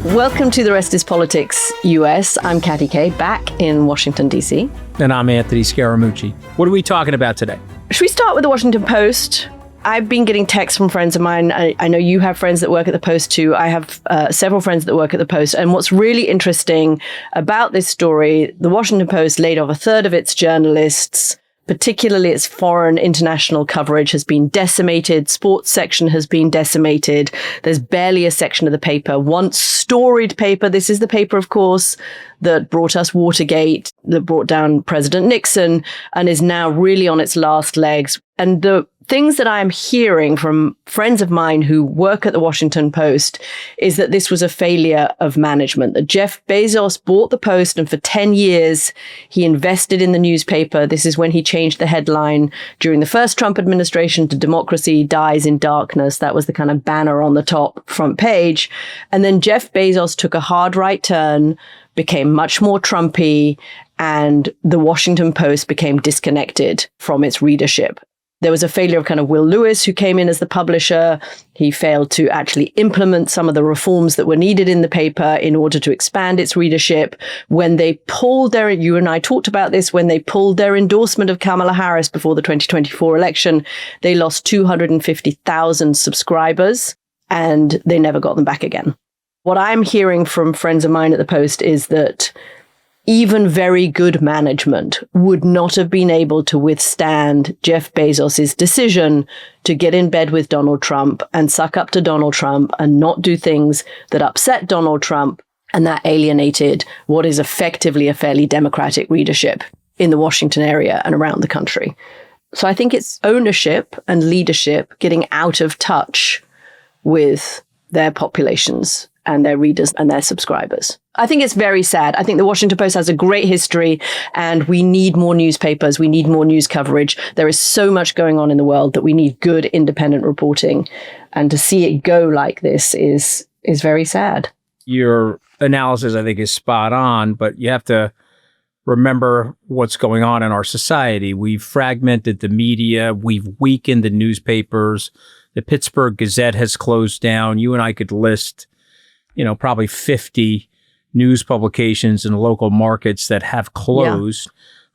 Welcome to The Rest is Politics US. I'm Katty Kay, back in Washington, D.C. And I'm Anthony Scaramucci. What are we talking about today? Should we start with the Washington Post? I've been getting texts from friends of mine. I know you have friends that work at the Post too. I have several friends that work at the Post. And what's really interesting about this story, the Washington Post laid off a third of its journalists. Particularly its foreign international coverage has been decimated. Sports section has been decimated. There's barely a section of the paper. Once storied paper. This is the paper, of course, that brought us Watergate, that brought down President Nixon, and is now really on its last legs. And the things that I'm hearing from friends of mine who work at the Washington Post is that this was a failure of management, that Jeff Bezos bought the Post and for 10 years he invested in the newspaper. This is when he changed the headline during the first Trump administration to "Democracy Dies in Darkness." That was the kind of banner on the top front page. And then Jeff Bezos took a hard right turn, became much more Trumpy, and the Washington Post became disconnected from its readership. There was a failure of kind of Will Lewis, who came in as the publisher. He failed to actually implement some of the reforms that were needed in the paper in order to expand its readership. When they pulled their, you and I talked about this, when they pulled their endorsement of Kamala Harris before the 2024 election, they lost 250,000 subscribers and they never got them back again. What I'm hearing from friends of mine at the Post is that even very good management would not have been able to withstand Jeff Bezos' decision to get in bed with Donald Trump and suck up to Donald Trump and not do things that upset Donald Trump and that alienated what is effectively a fairly democratic readership in the Washington area and around the country. So I think it's ownership and leadership getting out of touch with their populations and their readers and their subscribers. I think it's very sad. I think the Washington Post has a great history and we need more newspapers. We need more news coverage. There is so much going on in the world that we need good independent reporting. And to see it go like this is very sad. Your analysis, I think, is spot on, but you have to remember what's going on in our society. We've fragmented the media. We've weakened the newspapers. The Pittsburgh Gazette has closed down. You and I could list probably 50 news publications in local markets that have closed.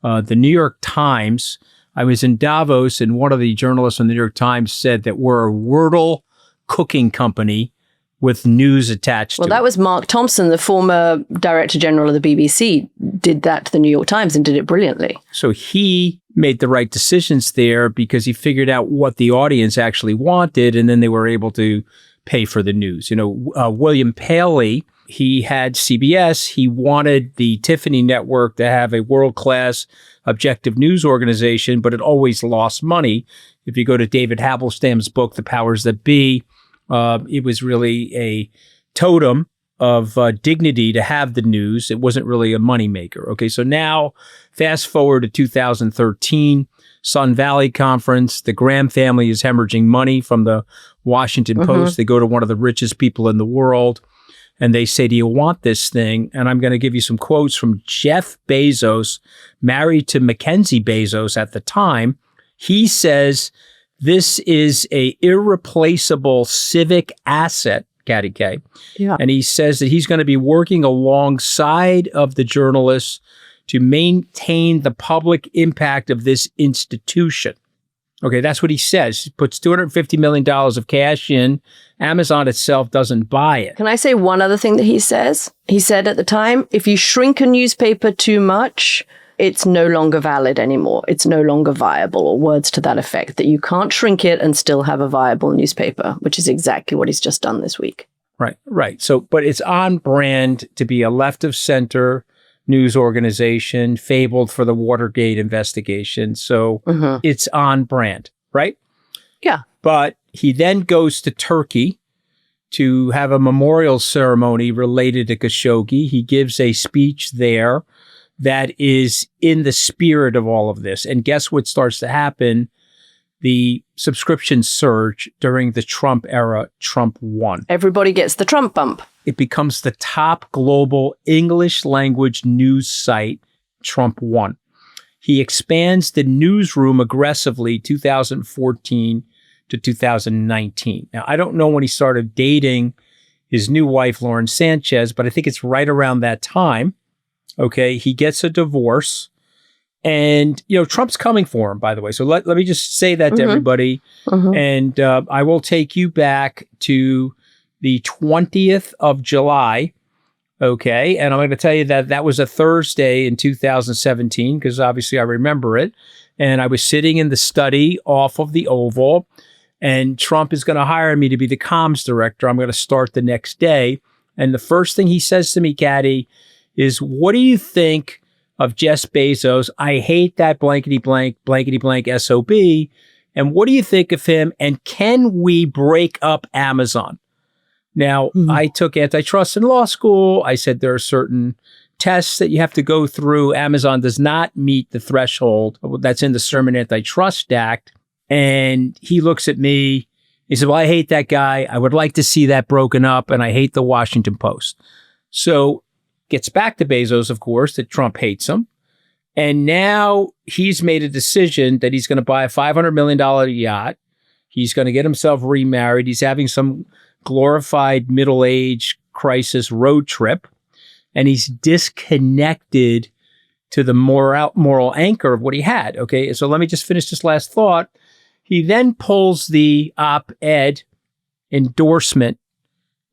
Yeah. The New York Times, I was in Davos and one of the journalists from the New York Times said that we're a Wordle cooking company with news attached to it. Well, that was Mark Thompson, the former Director General of the BBC, did that to the New York Times and did it brilliantly. So he made the right decisions there because he figured out what the audience actually wanted and then they were able to pay for the news. William Paley, he had CBS. He wanted the Tiffany Network to have a world-class objective news organization, but it always lost money. If you go to David Halberstam's book, The Powers That Be, it was really a totem of dignity to have the news. It wasn't really a moneymaker. Okay, so now fast forward to 2013, Sun Valley Conference. The Graham family is hemorrhaging money from the Washington Post. They go to one of the richest people in the world and they say, "Do you want this thing?" And I'm going to give you some quotes from Jeff Bezos, married to Mackenzie Bezos at the time. He says, "This is a irreplaceable civic asset," Katty K. Yeah. And he says that he's going to be working alongside of the journalists to maintain the public impact of this institution. Okay, that's what he says. He puts $250 million of cash in. Amazon itself doesn't buy it. Can I say one other thing that he says? He said at the time, if you shrink a newspaper too much, it's no longer valid anymore. It's no longer viable, or words to that effect, that you can't shrink it and still have a viable newspaper, which is exactly what he's just done this week. Right. So, but it's on brand to be a left of center news organization, fabled for the Watergate investigation. So it's on brand, right? Yeah. But he then goes to Turkey to have a memorial ceremony related to Khashoggi. He gives a speech there that is in the spirit of all of this. And guess what starts to happen? The subscription surge during the Trump era. Trump won. Everybody gets the Trump bump. It becomes the top global English language news site. Trump won. He expands the newsroom aggressively 2014 to 2019. Now, I don't know when he started dating his new wife, Lauren Sanchez, but I think it's right around that time. Okay, he gets a divorce. And, Trump's coming for him, by the way. So let me just say that to everybody. And I will take you back to the 20th of July. Okay. And I'm going to tell you that was a Thursday in 2017, because obviously I remember it. And I was sitting in the study off of the Oval, and Trump is going to hire me to be the comms director. I'm going to start the next day. And the first thing he says to me, Katty, is, what do you think of Jeff Bezos? I hate that blankety blank SOB. And what do you think of him? And can we break up Amazon? Now, I took antitrust in law school. I said there are certain tests that you have to go through. Amazon does not meet the threshold that's in the Sherman Antitrust Act. And he looks at me. He said, well, I hate that guy. I would like to see that broken up. And I hate the Washington Post. So gets back to Bezos, of course, that Trump hates him. And now he's made a decision that he's going to buy a $500 million yacht. He's going to get himself remarried. He's having some glorified middle-age crisis road trip. And he's disconnected to the moral anchor of what he had. Okay, so let me just finish this last thought. He then pulls the op-ed endorsement.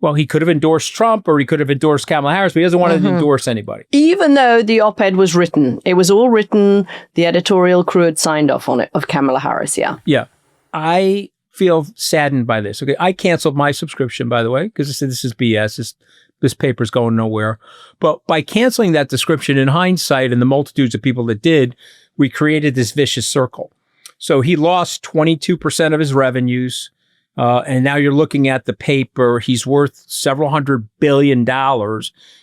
Well, he could have endorsed Trump or he could have endorsed Kamala Harris, but he doesn't want to endorse anybody. Even though the op-ed was written, it was all written, the editorial crew had signed off on it, of Kamala Harris, yeah. Yeah. I feel saddened by this. Okay, I canceled my subscription, by the way, because I said this is BS. This paper's going nowhere. But by canceling that subscription, in hindsight, and the multitudes of people that did, we created this vicious circle. So he lost 22% of his revenues. And now you're looking at the paper. He's worth several $100 billion.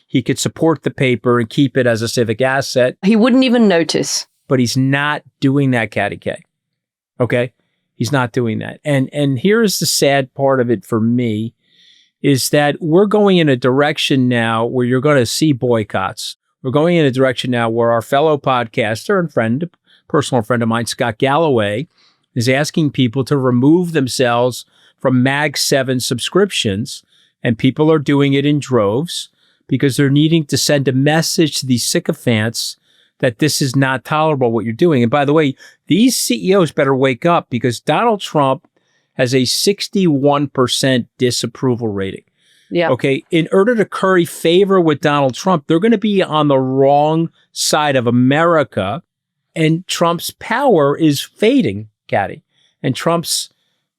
He could support the paper and keep it as a civic asset. He wouldn't even notice. But he's not doing that, Katty K. Okay? He's not doing that. And here's the sad part of it for me, is that we're going in a direction now where you're going to see boycotts. We're going in a direction now where our fellow podcaster and personal friend of mine, Scott Galloway, is asking people to remove themselves from Mag 7 subscriptions. And people are doing it in droves because they're needing to send a message to these sycophants that this is not tolerable, what you're doing. And by the way, these CEOs better wake up, because Donald Trump has a 61% disapproval rating. Yeah. Okay. In order to curry favor with Donald Trump, they're going to be on the wrong side of America. And Trump's power is fading, Katty. And Trump's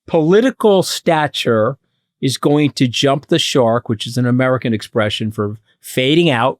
political stature is going to jump the shark, which is an American expression for fading out,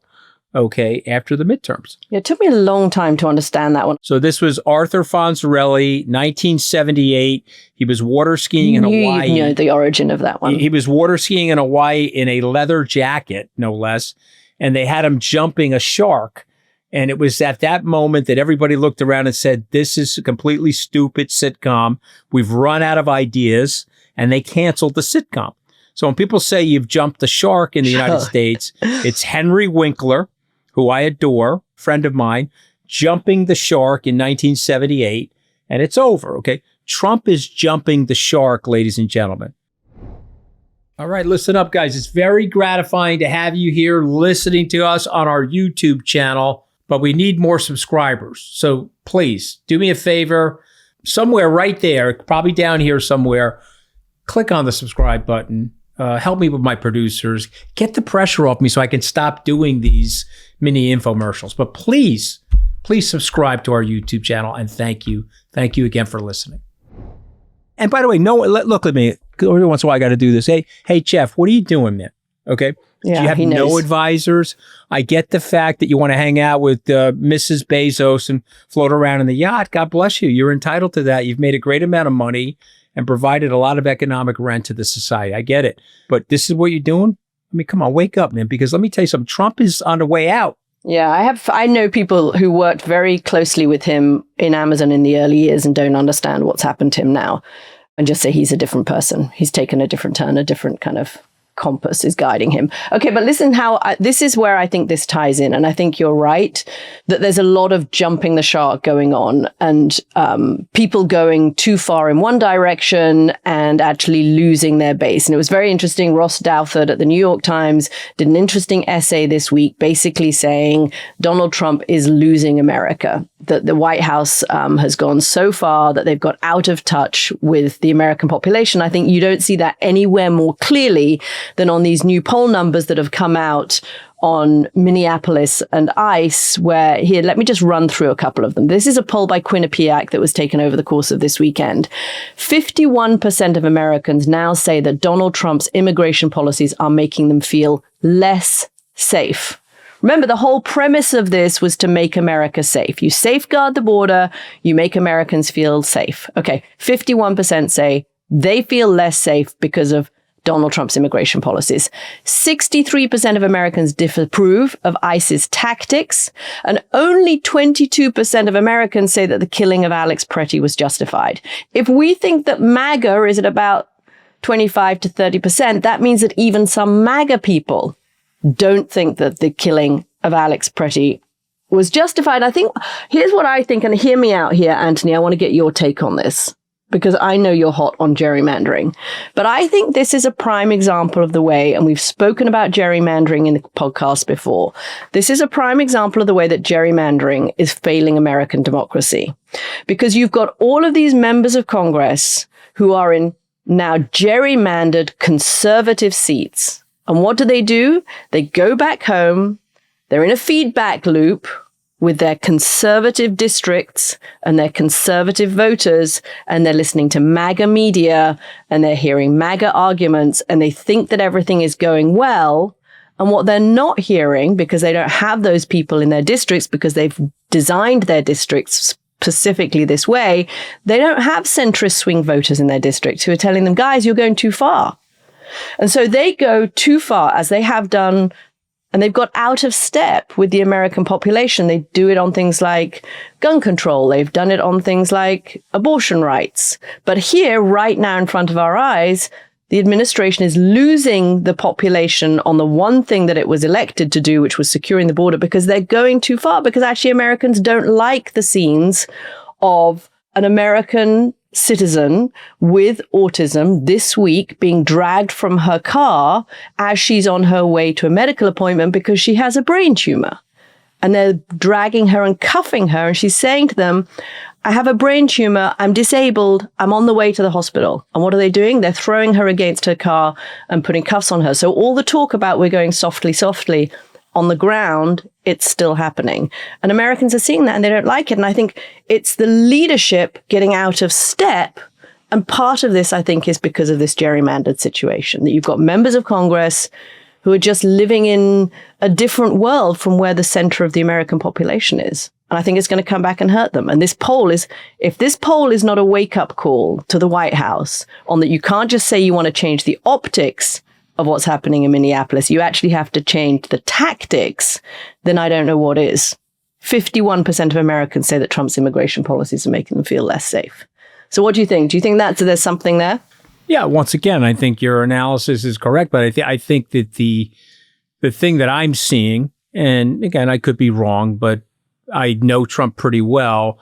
okay, after the midterms. Yeah, it took me a long time to understand that one. So this was Arthur Fonzarelli, 1978. He was water skiing in Hawaii. You know the origin of that one. He was water skiing in Hawaii in a leather jacket, no less. And they had him jumping a shark. And it was at that moment that everybody looked around and said, this is a completely stupid sitcom. We've run out of ideas. And they canceled the sitcom. So when people say you've jumped the shark in the United States, it's Henry Winkler, who I adore, friend of mine, jumping the shark in 1978. And it's over, okay? Trump is jumping the shark, ladies and gentlemen. All right, listen up, guys. It's very gratifying to have you here listening to us on our YouTube channel. But we need more subscribers. So please do me a favor, somewhere right there, probably down here somewhere, click on the subscribe button. Help me with my producers. Get the pressure off me so I can stop doing these mini infomercials. But please subscribe to our YouTube channel. And thank you. Thank you again for listening. And by the way, look at me. Every once in a while I got to do this. Hey, Jeff, what are you doing, man? Okay. Yeah, you have no advisors. I get the fact that you want to hang out with Mrs. Bezos and float around in the yacht. God bless you. You're entitled to that. You've made a great amount of money and provided a lot of economic rent to the society. I get it. But this is what you're doing? I mean, come on, wake up, man. Because let me tell you something. Trump is on the way out. Yeah, I know people who worked very closely with him in Amazon in the early years and don't understand what's happened to him now, and just say he's a different person. He's taken a different turn, a different kind of compass is guiding him. Okay, but listen this is where I think this ties in. And I think you're right that there's a lot of jumping the shark going on and people going too far in one direction and actually losing their base. And it was very interesting. Ross Douthat at the New York Times did an interesting essay this week, basically saying Donald Trump is losing America, that the White House has gone so far that they've got out of touch with the American population. I think you don't see that anywhere more clearly than on these new poll numbers that have come out on Minneapolis and ICE, where here, let me just run through a couple of them. This is a poll by Quinnipiac that was taken over the course of this weekend. 51% of Americans now say that Donald Trump's immigration policies are making them feel less safe. Remember, the whole premise of this was to make America safe. You safeguard the border, you make Americans feel safe. Okay, 51% say they feel less safe because of Donald Trump's immigration policies. 63% of Americans disapprove of ICE's tactics, and only 22% of Americans say that the killing of Alex Pretty was justified. If we think that MAGA is at about 25 to 30%, that means that even some MAGA people don't think that the killing of Alex Pretty was justified. I think, here's what I think, and hear me out here, Anthony. I want to get your take on this, because I know you're hot on gerrymandering. But I think this is a prime example of the way, and we've spoken about gerrymandering in the podcast before. This is a prime example of the way that gerrymandering is failing American democracy. Because you've got all of these members of Congress who are in now gerrymandered conservative seats. And what do? They go back home. They're in a feedback loop with their conservative districts and their conservative voters, and they're listening to MAGA media and they're hearing MAGA arguments, and they think that everything is going well. And what they're not hearing, because they don't have those people in their districts, because they've designed their districts specifically this way, they don't have centrist swing voters in their districts who are telling them, guys, you're going too far. And so they go too far, as they have done, and they've got out of step with the American population. They do it on things like gun control. They've done it on things like abortion rights. But here, right now in front of our eyes, the administration is losing the population on the one thing that it was elected to do, which was securing the border, because they're going too far, because actually Americans don't like the scenes of an American citizen with autism this week being dragged from her car as she's on her way to a medical appointment because she has a brain tumor. And they're dragging her and cuffing her. And she's saying to them, I have a brain tumor. I'm disabled. I'm on the way to the hospital. And what are they doing? They're throwing her against her car and putting cuffs on her. So all the talk about we're going softly, softly, on the ground, it's still happening. And Americans are seeing that and they don't like it. And I think it's the leadership getting out of step. And part of this, I think, is because of this gerrymandered situation, that you've got members of Congress who are just living in a different world from where the center of the American population is. And I think it's going to come back and hurt them. And this poll is, if this poll is not a wake-up call to the White House on that you can't just say you want to change the optics of what's happening in Minneapolis, you actually have to change the tactics, then I don't know what is. 51% of Americans say that Trump's immigration policies are making them feel less safe. So what do you think? Do you think that there's something there? Yeah, once again, I think your analysis is correct, but I think that the thing that I'm seeing, and again, I could be wrong, but I know Trump pretty well,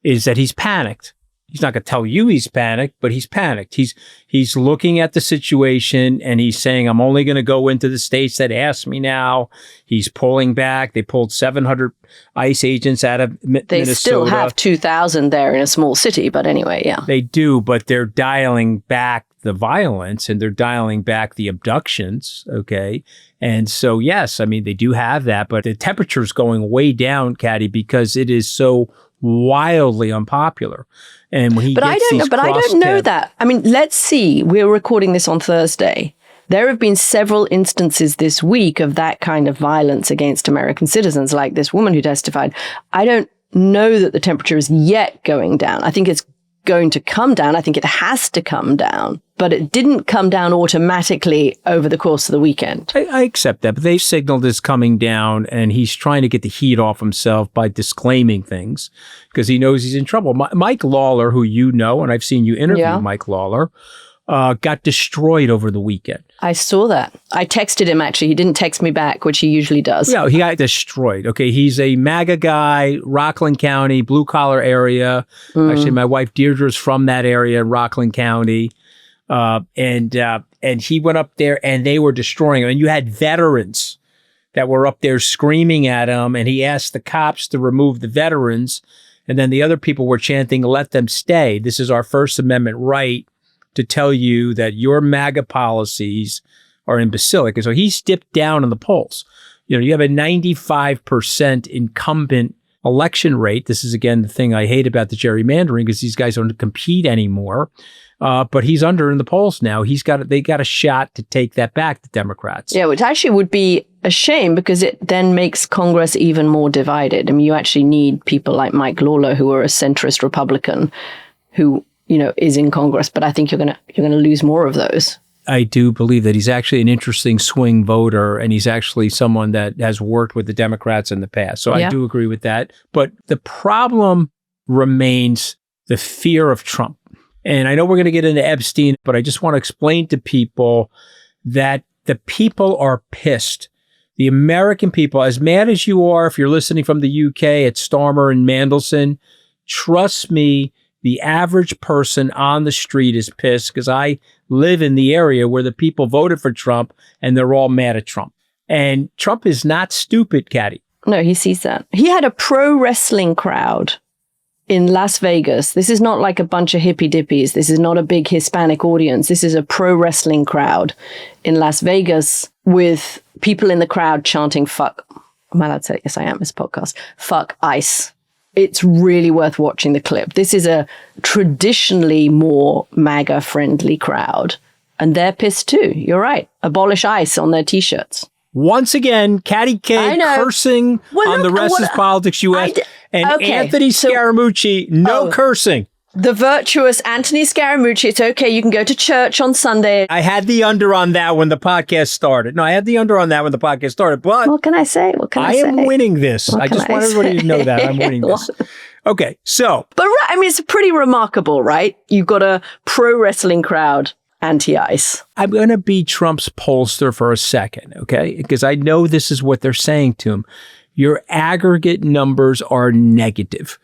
is that he's panicked. He's not going to tell you he's panicked, but he's panicked. He's looking at the situation and he's saying, I'm only going to go into the states that ask me now. He's pulling back. They pulled 700 ICE agents out of Minnesota. They still have 2,000 there in a small city, but anyway, yeah. They do, but they're dialing back the violence and they're dialing back the abductions, okay? And so, yes, I mean, they do have that, but the temperature's going way down, Katty, because it is so wildly unpopular. And when he but I don't know that. I mean, let's see. We're recording this on Thursday. There have been several instances this week of that kind of violence against American citizens, like this woman who testified. I don't know that the temperature is yet going down. I think it's going to come down. I think it has to come down. But it didn't come down automatically over the course of the weekend. I accept that, but they've signaled it's coming down, and he's trying to get the heat off himself by disclaiming things because he knows he's in trouble. Mike Lawler, who you know, and I've seen you interview Mike Lawler, got destroyed over the weekend. I saw that. I texted him, actually. He didn't text me back, which he usually does. Yeah, he got destroyed. Okay, he's a MAGA guy, Rockland County, blue-collar area. Actually, my wife Deirdre's from that area, Rockland County. And he went up there, and they were destroying him. And you had veterans that were up there screaming at him, and he asked the cops to remove the veterans. And then the other people were chanting, "Let them stay. This is our First Amendment right to tell you that your MAGA policies are imbecilic." And so he's dipped down in the polls. You know, you have a 95% incumbent election rate. This is, again, the thing I hate about the gerrymandering, because these guys don't compete anymore. But he's under in the polls now. They got a shot to take that back, the Democrats. Yeah, which actually would be a shame, because it then makes Congress even more divided. I mean, you actually need people like Mike Lawler, who are a centrist Republican, who, you know, is in Congress. But I think you're gonna lose more of those. I do believe that he's actually an interesting swing voter, and he's actually someone that has worked with the Democrats in the past. So I do agree with that. But the problem remains the fear of Trump. And I know we're going to get into Epstein, but I just want to explain to people that the people are pissed. The American people, as mad as you are, if you're listening from the UK at Starmer and Mandelson, trust me, the average person on the street is pissed, because I live in the area where the people voted for Trump and they're all mad at Trump. And Trump is not stupid, Katty. No, he sees that. He had a pro wrestling crowd in Las Vegas. This is not like a bunch of hippie dippies. This is not a big Hispanic audience. This is a pro wrestling crowd in Las Vegas, with people in the crowd chanting, "Fuck." Am I allowed to say? Yes, I am. It's a podcast. "Fuck ICE." It's really worth watching the clip. This is a traditionally more MAGA friendly crowd, and they're pissed too. You're right. Abolish ICE on their t-shirts. Once again, Katty K cursing on the Rest is Politics US. And Anthony Scaramucci, no cursing. The virtuous Anthony Scaramucci. It's okay. You can go to church on Sunday. I had the under on that when the podcast started. No, I had the under on that when the podcast started. But what can I say? I am winning this. I just want everybody to know that I'm winning this. Okay, so. But I mean, it's pretty remarkable, right? You've got a pro wrestling crowd. Anti-ICE. I'm going to be Trump's pollster for a second, okay? Because I know this is what they're saying to him. Your aggregate numbers are negative,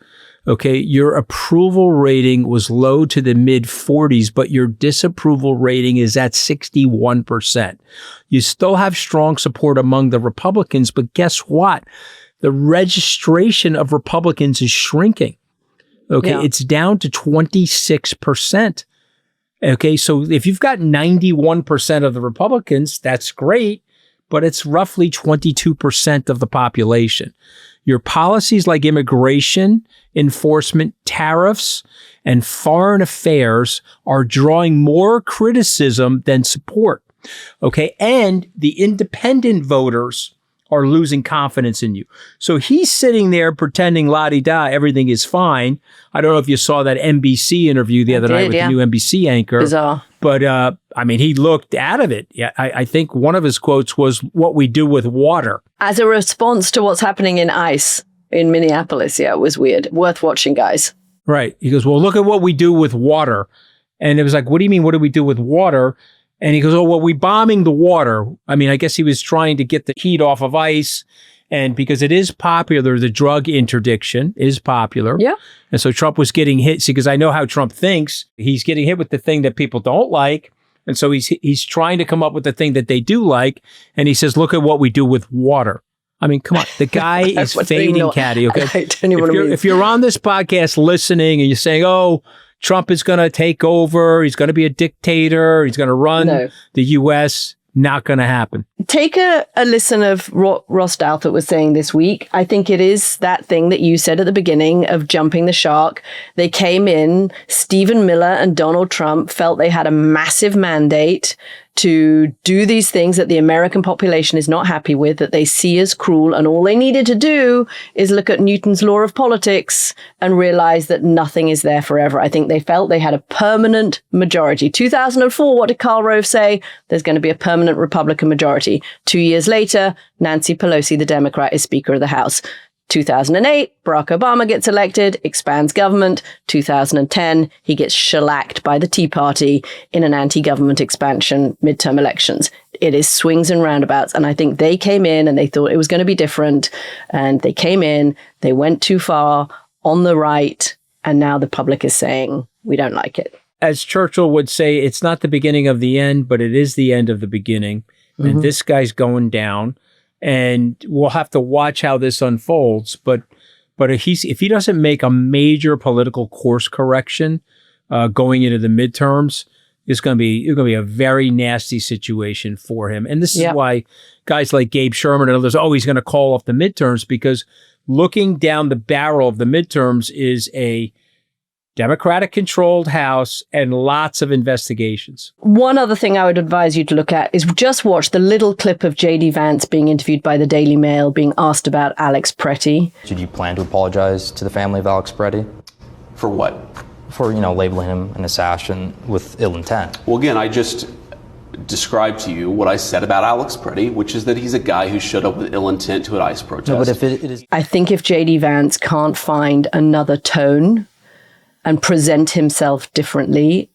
okay? Your approval rating was low to the mid 40s, but your disapproval rating is at 61%. You still have strong support among the Republicans, but guess what? The registration of Republicans is shrinking, okay? Yeah. It's down to 26%. Okay, so if you've got 91% of the Republicans, that's great, but it's roughly 22% of the population. Your policies like immigration, enforcement, tariffs, and foreign affairs are drawing more criticism than support. Okay, and the independent voters are losing confidence in you. So he's sitting there pretending la-di-da, everything is fine. I don't know if you saw that NBC interview the other night with the new NBC anchor. Bizarre. But, I mean, he looked out of it. Yeah, I think one of his quotes was, "What we do with water." As a response to what's happening in ICE in Minneapolis. Yeah, it was weird. Worth watching, guys. Right. He goes, "Well, look at what we do with water." And it was like, "What do you mean, what do we do with water?" And he goes, "Oh, well, we bombing the water." I mean, I guess he was trying to get the heat off of ICE. And because it is popular, the drug interdiction is popular. Yeah. And so Trump was getting hit. See, because I know how Trump thinks. He's getting hit with the thing that people don't like. And so he's trying to come up with the thing that they do like. And he says, "Look at what we do with water." I mean, come on. The guy is fading, Katty. Okay. If you're on this podcast listening and you're saying, "Oh, Trump is going to take over. He's going to be a dictator. He's going to run the U.S." Not going to happen. Take a listen of what Ross Douthat was saying this week. I think it is that thing that you said at the beginning of jumping the shark. They came in, Stephen Miller and Donald Trump felt they had a massive mandate to do these things that the American population is not happy with, that they see as cruel. And all they needed to do is look at Newton's law of politics and realize that nothing is there forever. I think they felt they had a permanent majority. 2004, what did Karl Rove say? There's going to be a permanent Republican majority. 2 years later, Nancy Pelosi, the Democrat, is Speaker of the House. 2008, Barack Obama gets elected, expands government. 2010, he gets shellacked by the Tea Party in an anti-government expansion midterm elections. It is swings and roundabouts. And I think they came in and they thought it was going to be different. And they came in, they went too far on the right. And now the public is saying, we don't like it. As Churchill would say, it's not the beginning of the end, but it is the end of the beginning. And this guy's going down. And we'll have to watch how this unfolds. But if he doesn't make a major political course correction going into the midterms, it's going to be a very nasty situation for him. And this is why guys like Gabe Sherman and others are always going to call off the midterms, because looking down the barrel of the midterms is a Democratic-controlled House and lots of investigations. One other thing I would advise you to look at is just watch the little clip of J.D. Vance being interviewed by the Daily Mail, being asked about Alex Pretty. Did you plan to apologize to the family of Alex Pretty? For what? For, labeling him an assassin with ill intent. Well, again, I just described to you what I said about Alex Pretty, which is that he's a guy who showed up with ill intent to an ICE protest. No, but if it is... I think if J.D. Vance can't find another tone and present himself differently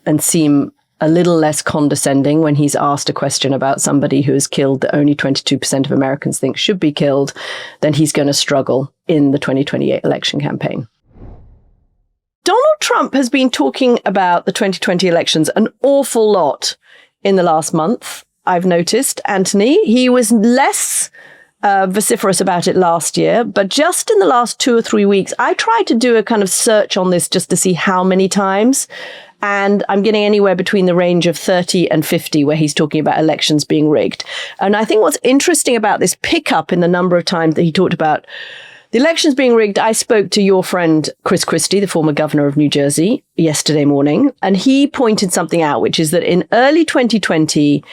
and seem a little less condescending when he's asked a question about somebody who has killed that only 22% of Americans think should be killed, then he's going to struggle in the 2028 election campaign. Donald Trump has been talking about the 2020 elections an awful lot in the last month, I've noticed, Anthony. He was less vociferous about it last year, but just in the last 2 or 3 weeks, I tried to do a kind of search on this just to see how many times. And I'm getting anywhere between the range of 30 and 50 where he's talking about elections being rigged. And I think what's interesting about this pickup in the number of times that he talked about the elections being rigged, I spoke to your friend Chris Christie, the former governor of New Jersey, yesterday morning, and he pointed something out, which is that in early 2020,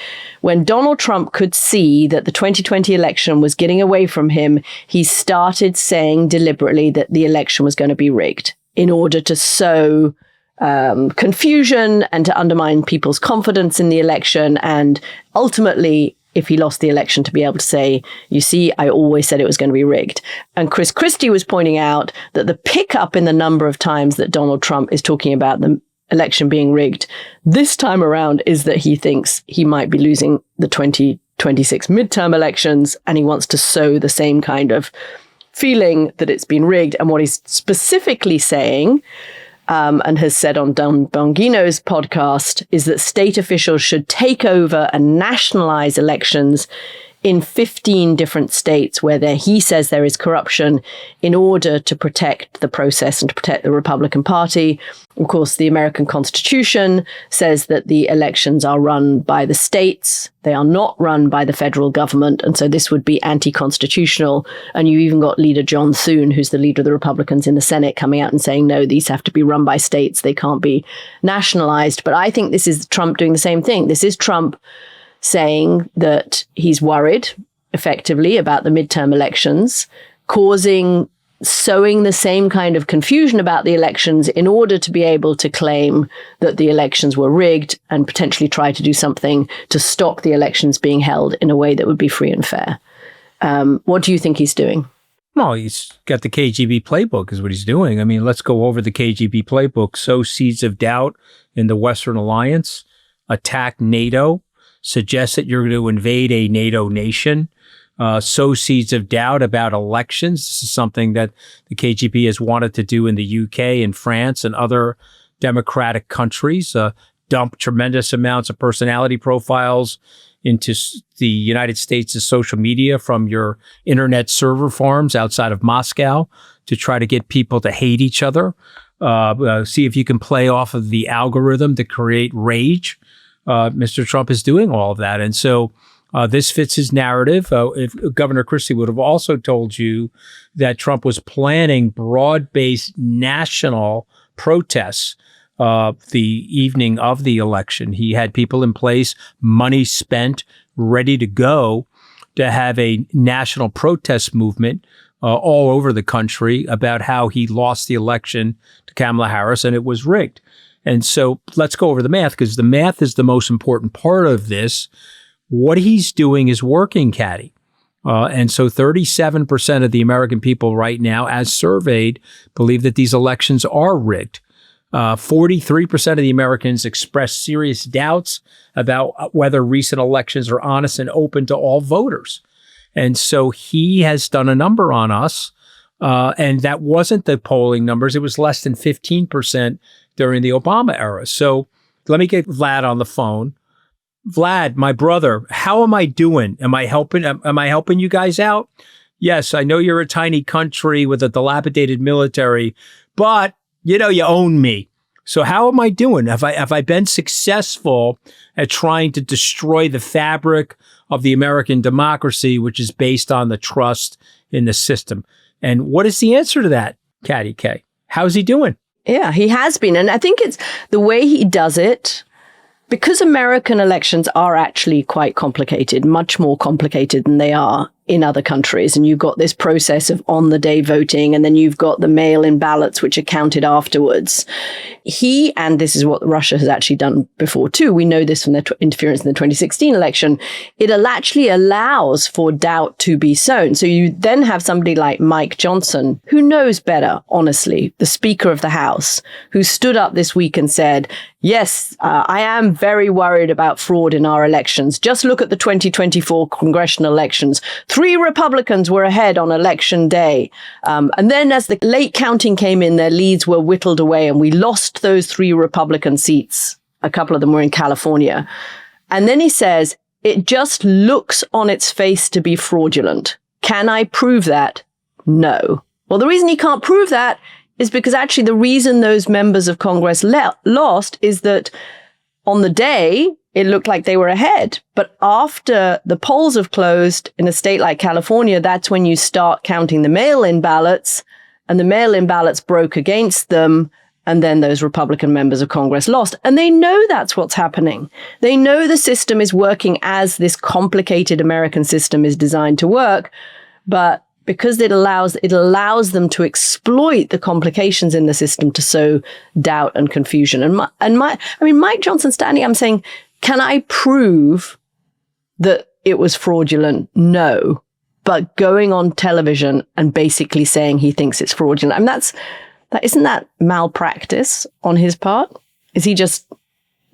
when Donald Trump could see that the 2020 election was getting away from him, he started saying deliberately that the election was going to be rigged in order to sow confusion and to undermine people's confidence in the election, and ultimately, if he lost the election, to be able to say, you see, I always said it was going to be rigged. And Chris Christie was pointing out that the pickup in the number of times that Donald Trump is talking about the election being rigged this time around is that he thinks he might be losing the 2026 midterm elections, and he wants to sow the same kind of feeling that it's been rigged. And what he's specifically saying, and has said on Don Bongino's podcast, is that state officials should take over and nationalize elections in 15 different states where he says there is corruption in order to protect the process and to protect the Republican Party. Of course, the American Constitution says that the elections are run by the states. They are not run by the federal government. And so this would be anti-constitutional. And you even got leader John Thune, who's the leader of the Republicans in the Senate, coming out and saying, no, these have to be run by states. They can't be nationalized. But I think this is Trump doing the same thing. This is Trump saying that he's worried effectively about the midterm elections, sowing the same kind of confusion about the elections in order to be able to claim that the elections were rigged and potentially try to do something to stop the elections being held in a way that would be free and fair. What do you think he's doing? Well, he's got the KGB playbook is what he's doing. I mean, let's go over the KGB playbook. Sow seeds of doubt in the Western Alliance, attack NATO, suggest that you're going to invade a NATO nation, sow seeds of doubt about elections. This is something that the KGB has wanted to do in the UK and France and other democratic countries, dump tremendous amounts of personality profiles into the United States' social media from your internet server farms outside of Moscow to try to get people to hate each other. See if you can play off of the algorithm to create rage. Mr. Trump is doing all of that. And so this fits his narrative. If Governor Christie would have also told you that Trump was planning broad-based national protests the evening of the election. He had people in place, money spent, ready to go to have a national protest movement all over the country about how he lost the election to Kamala Harris and it was rigged. And so let's go over the math, because the math is the most important part of this. What he's doing is working, Katty. And so 37% of the American people right now, as surveyed, believe that these elections are rigged. 43% of the Americans express serious doubts about whether recent elections are honest and open to all voters. And so he has done a number on us. And that wasn't the polling numbers. It was less than 15% during the Obama era. So let me get Vlad on the phone. Vlad, my brother, how am I doing? Am I helping you guys out? Yes, I know you're a tiny country with a dilapidated military, but you own me. So how am I doing? Have I been successful at trying to destroy the fabric of the American democracy, which is based on the trust in the system? And what is the answer to that, Katty K? How's he doing? Yeah, he has been. And I think it's the way he does it, because American elections are actually quite complicated, much more complicated than they are in other countries. And you've got this process of on-the-day voting, and then you've got the mail-in ballots, which are counted afterwards. And this is what Russia has actually done before too. We know this from their interference in the 2016 election. It actually allows for doubt to be sown. So you then have somebody like Mike Johnson, who knows better, honestly, the Speaker of the House, who stood up this week and said, yes, I am very worried about fraud in our elections. Just look at the 2024 congressional elections. 3 Republicans were ahead on election day. And then as the late counting came in, their leads were whittled away and we lost those 3 Republican seats. A couple of them were in California. And then he says, it just looks on its face to be fraudulent. Can I prove that? No. Well, the reason he can't prove that is because actually the reason those members of Congress lost is that on the day, it looked like they were ahead. But after the polls have closed in a state like California, that's when you start counting the mail-in ballots, and the mail-in ballots broke against them. And then those Republican members of Congress lost. And they know that's what's happening. They know the system is working as this complicated American system is designed to work. But because it allows them to exploit the complications in the system to sow doubt and confusion. Mike Johnson standing, I'm saying, can I prove that it was fraudulent? No. But going on television and basically saying he thinks it's fraudulent, isn't that malpractice on his part? Is he just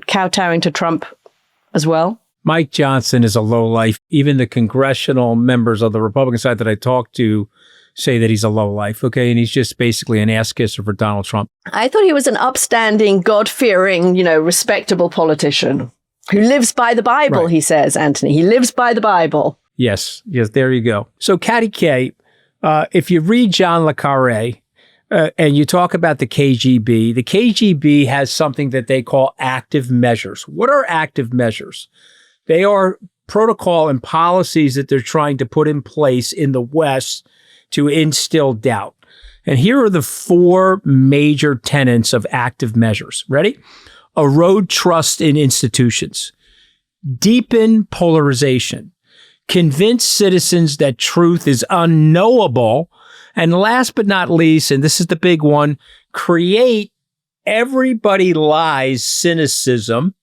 kowtowing to Trump as well? Mike Johnson is a lowlife. Even the congressional members of the Republican side that I talked to say that he's a lowlife, okay? And he's just basically an ass kisser for Donald Trump. I thought he was an upstanding, God-fearing, respectable politician who lives by the Bible, right. He says, Anthony. He lives by the Bible. Yes, there you go. So, Katty K, if you read John le Carré, and you talk about the KGB has something that they call active measures. What are active measures? They are protocol and policies that they're trying to put in place in the West to instill doubt. And here are the 4 major tenets of active measures. Ready? Erode trust in institutions. Deepen polarization. Convince citizens that truth is unknowable. And last but not least, and this is the big one, create everybody lies cynicism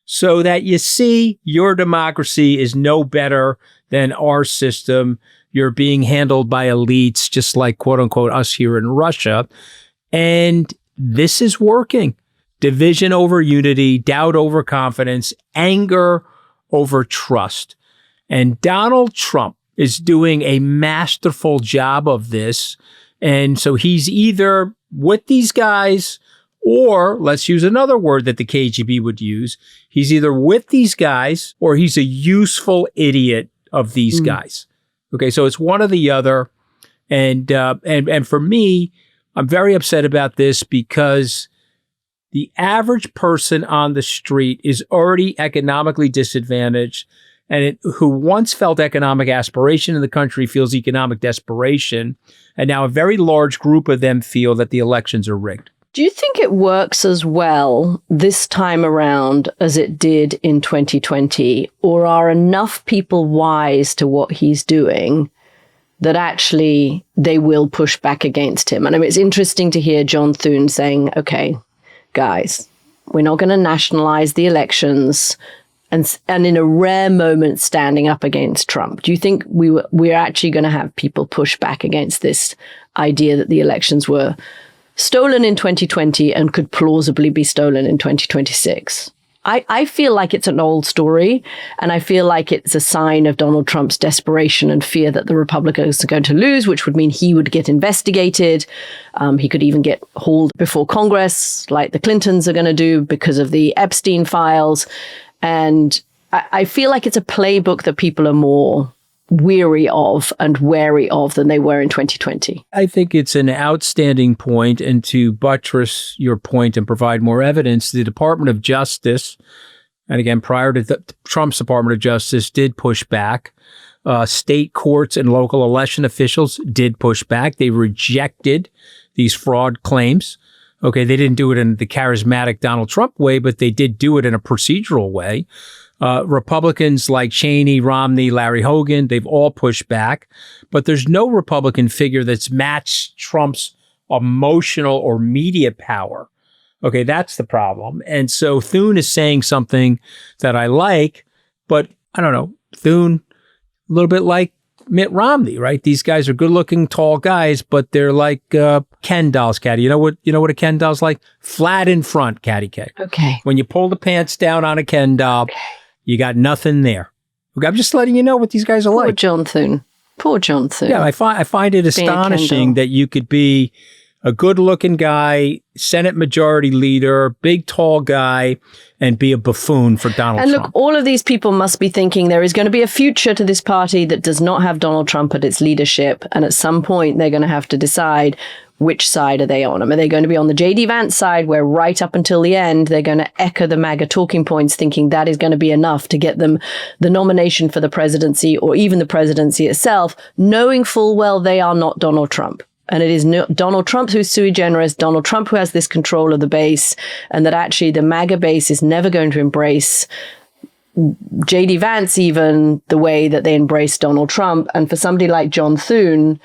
so that you see your democracy is no better than our system. You're being handled by elites, just like, quote unquote, us here in Russia. And this is working. Division over unity, doubt over confidence, anger over trust. And Donald Trump is doing a masterful job of this. And so he's either with these guys, or let's use another word that the KGB would use. He's either with these guys or he's a useful idiot of these guys. Okay, so it's one or the other. And for me, I'm very upset about this because the average person on the street is already economically disadvantaged, and who once felt economic aspiration in the country feels economic desperation. And now a very large group of them feel that the elections are rigged. Do you think it works as well this time around as it did in 2020? Or are enough people wise to what he's doing that actually they will push back against him? And I mean, it's interesting to hear John Thune saying, okay, guys, we're not going to nationalize the elections. and in a rare moment standing up against Trump? Do you think we're actually going to have people push back against this idea that the elections were stolen in 2020 and could plausibly be stolen in 2026? I feel like it's an old story, and I feel like it's a sign of Donald Trump's desperation and fear that the Republicans are going to lose, which would mean he would get investigated. He could even get hauled before Congress, like the Clintons are going to do because of the Epstein files. And I feel like it's a playbook that people are more weary of and wary of than they were in 2020. I think it's an outstanding point, and to buttress your point and provide more evidence, the Department of Justice, and again, prior to Trump's Department of Justice, did push back. State courts and local election officials did push back. They rejected these fraud claims. Okay, they didn't do it in the charismatic Donald Trump way, but they did do it in a procedural way. Republicans like Cheney, Romney, Larry Hogan, they've all pushed back, but there's no Republican figure that's matched Trump's emotional or media power. Okay, that's the problem. And so Thune is saying something that I like, but I don't know, Thune, a little bit like Mitt Romney, right? These guys are good-looking, tall guys, but they're like Ken dolls, Katty. You know what a Ken doll's like? Flat in front, Katty K. Okay. When you pull the pants down on a Ken doll, you got nothing there. Okay, I'm just letting you know what these guys are like. Poor John Thune. Poor John Thune. Yeah, I find it astonishing that you could be a good-looking guy, Senate Majority Leader, big, tall guy, and be a buffoon for Donald Trump. And look, all of these people must be thinking there is going to be a future to this party that does not have Donald Trump at its leadership. And at some point, they're going to have to decide which side are they on. Are they going to be on the J.D. Vance side, where right up until the end, they're going to echo the MAGA talking points, thinking that is going to be enough to get them the nomination for the presidency or even the presidency itself, knowing full well they are not Donald Trump. And it is Donald Trump who's sui generis, Donald Trump who has this control of the base, and that actually the MAGA base is never going to embrace J.D. Vance even the way that they embraced Donald Trump. And for somebody like John Thune,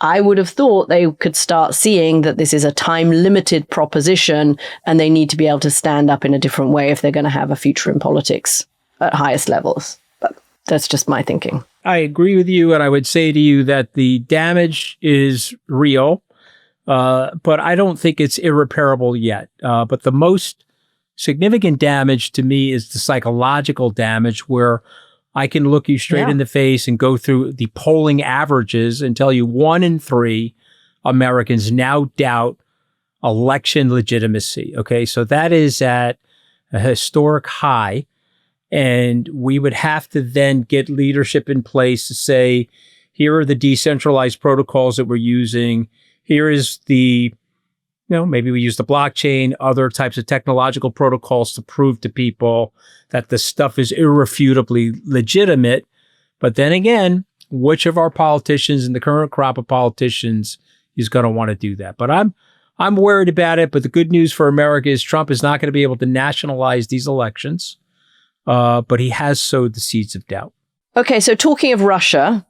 I would have thought they could start seeing that this is a time-limited proposition and they need to be able to stand up in a different way if they're going to have a future in politics at highest levels. But that's just my thinking. I agree with you, and I would say to you that the damage is real, but I don't think it's irreparable yet. But the most significant damage to me is the psychological damage, where I can look you straight in the face and go through the polling averages and tell you 1 in 3 Americans now doubt election legitimacy. Okay, so that is at a historic high. And we would have to then get leadership in place to say, here are the decentralized protocols that we're using. Here is the, maybe we use the blockchain, other types of technological protocols to prove to people that the stuff is irrefutably legitimate. But then again, which of our politicians and the current crop of politicians is going to want to do that? But I'm worried about it. But the good news for America is Trump is not going to be able to nationalize these elections. But he has sowed the seeds of doubt. Okay, so talking of Russia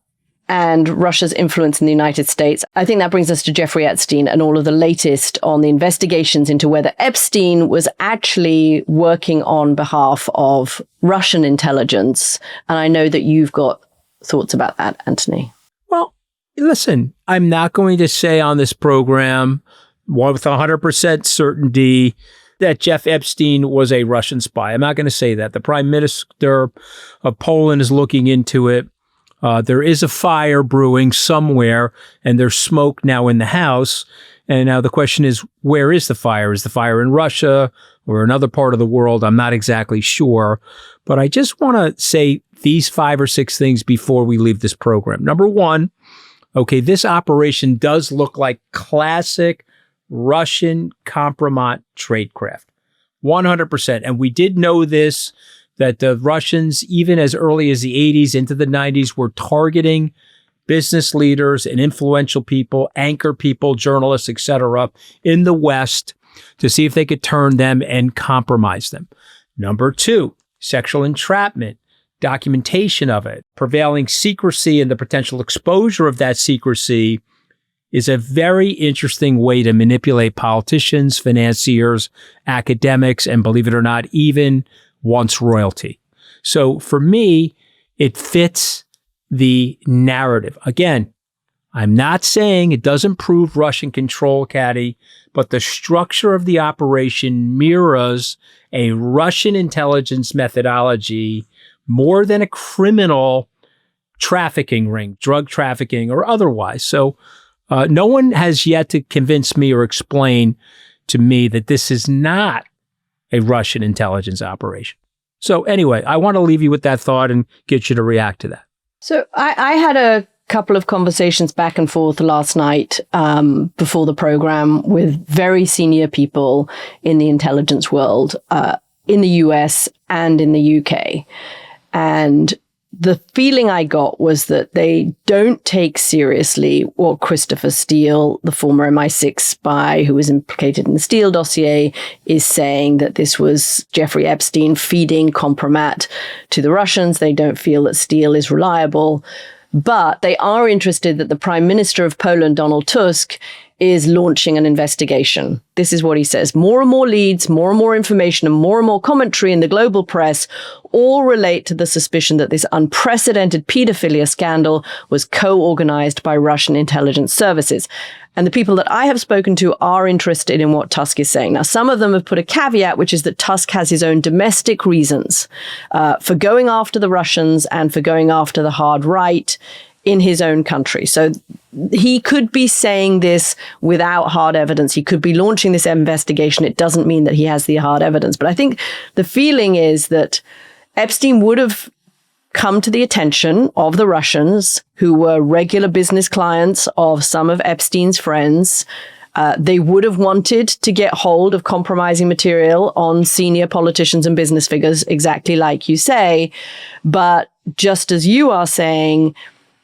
and Russia's influence in the United States, I think that brings us to Jeffrey Epstein and all of the latest on the investigations into whether Epstein was actually working on behalf of Russian intelligence. And I know that you've got thoughts about that, Anthony. Well, listen, I'm not going to say on this program with 100% certainty that Jeff Epstein was a Russian spy. I'm not going to say that. The Prime Minister of Poland is looking into it. There is a fire brewing somewhere, and there's smoke now in the house. And now the question is, where is the fire? Is the fire in Russia or another part of the world? I'm not exactly sure. But I just want to say these 5 or 6 things before we leave this program. Number one, okay, this operation does look like classic Russian compromat tradecraft, 100%. And we did know this, that the Russians, even as early as the 80s into the 90s, were targeting business leaders and influential people, anchor people, journalists, etc., in the West to see if they could turn them and compromise them. Number 2, sexual entrapment, documentation of it, prevailing secrecy and the potential exposure of that secrecy is a very interesting way to manipulate politicians, financiers, academics, and believe it or not, even once royalty. So for me, it fits the narrative. Again, I'm not saying it doesn't prove Russian control, Katty, but the structure of the operation mirrors a Russian intelligence methodology more than a criminal trafficking ring, drug trafficking or otherwise. So no one has yet to convince me or explain to me that this is not a Russian intelligence operation. So anyway, I want to leave you with that thought and get you to react to that. So I had a couple of conversations back and forth last night before the program with very senior people in the intelligence world in the US and in the UK. And the feeling I got was that they don't take seriously what Christopher Steele, the former MI6 spy who was implicated in the Steele dossier, is saying, that this was Jeffrey Epstein feeding compromat to the Russians. They don't feel that Steele is reliable, but they are interested that the Prime Minister of Poland, Donald Tusk, is launching an investigation. This is what he says. More and more leads, more and more information, and more commentary in the global press all relate to the suspicion that this unprecedented pedophilia scandal was co-organized by Russian intelligence services. And the people that I have spoken to are interested in what Tusk is saying. Now, some of them have put a caveat, which is that Tusk has his own domestic reasons for going after the Russians and for going after the hard right in his own country. So he could be saying this without hard evidence. He could be launching this investigation. It doesn't mean that he has the hard evidence. But I think the feeling is that Epstein would have come to the attention of the Russians, who were regular business clients of some of Epstein's friends. They would have wanted to get hold of compromising material on senior politicians and business figures, exactly like you say. But just as you are saying,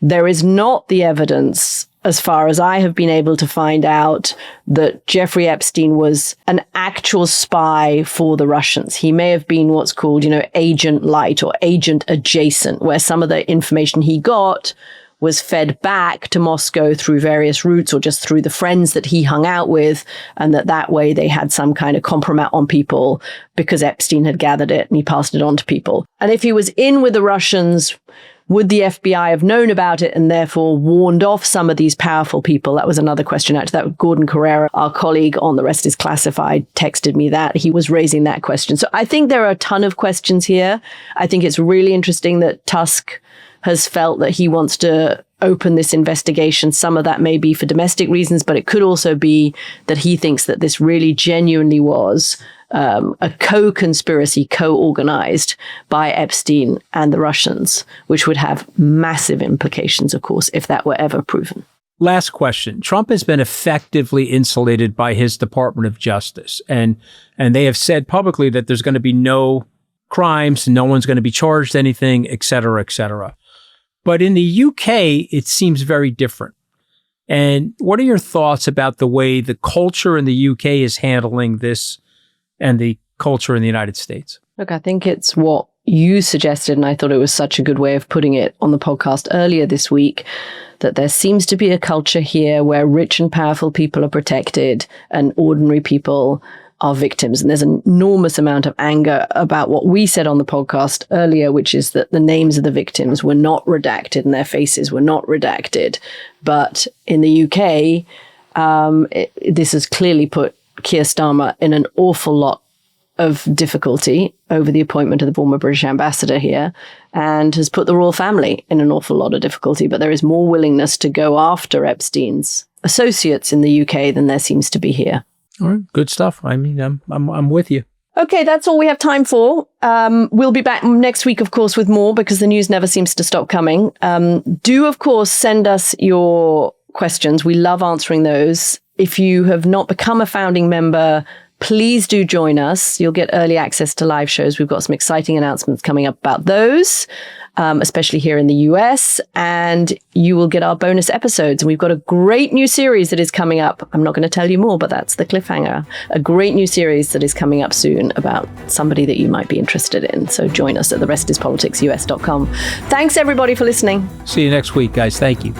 there is not the evidence, as far as I have been able to find out, that Jeffrey Epstein was an actual spy for the Russians. He may have been what's called, agent light or agent adjacent, where some of the information he got was fed back to Moscow through various routes or just through the friends that he hung out with, and that way they had some kind of compromat on people because Epstein had gathered it and he passed it on to people. And if he was in with the Russians, would the FBI have known about it and therefore warned off some of these powerful people? That was another question. Actually, that Gordon Carrera, our colleague on The Rest is Classified, texted me that. He was raising that question. So I think there are a ton of questions here. I think it's really interesting that Tusk has felt that he wants to open this investigation. Some of that may be for domestic reasons, but it could also be that he thinks that this really genuinely was a co-conspiracy, co-organized by Epstein and the Russians, which would have massive implications, of course, if that were ever proven. Last question. Trump has been effectively insulated by his Department of Justice, and they have said publicly that there's going to be no crimes, no one's going to be charged anything, et cetera, et cetera. But in the UK, it seems very different. And what are your thoughts about the way the culture in the UK is handling this and the culture in the United States? Look, I think it's what you suggested, and I thought it was such a good way of putting it on the podcast earlier this week, that there seems to be a culture here where rich and powerful people are protected and ordinary people are victims. And there's an enormous amount of anger about what we said on the podcast earlier, which is that the names of the victims were not redacted and their faces were not redacted. But in the UK, this has clearly put Keir Starmer in an awful lot of difficulty over the appointment of the former British ambassador here, and has put the royal family in an awful lot of difficulty. But there is more willingness to go after Epstein's associates in the UK than there seems to be here. All right, good stuff. I mean, I'm with you. Okay, that's all we have time for. We'll be back next week, of course, with more, because the news never seems to stop coming. Do, of course, send us your questions. We love answering those. If you have not become a founding member, please do join us. You'll get early access to live shows. We've got some exciting announcements coming up about those, especially here in the US. And you will get our bonus episodes. And we've got a great new series that is coming up. I'm not going to tell you more, but that's the cliffhanger. A great new series that is coming up soon about somebody that you might be interested in. So join us at therestispoliticsus.com. Thanks, everybody, for listening. See you next week, guys. Thank you.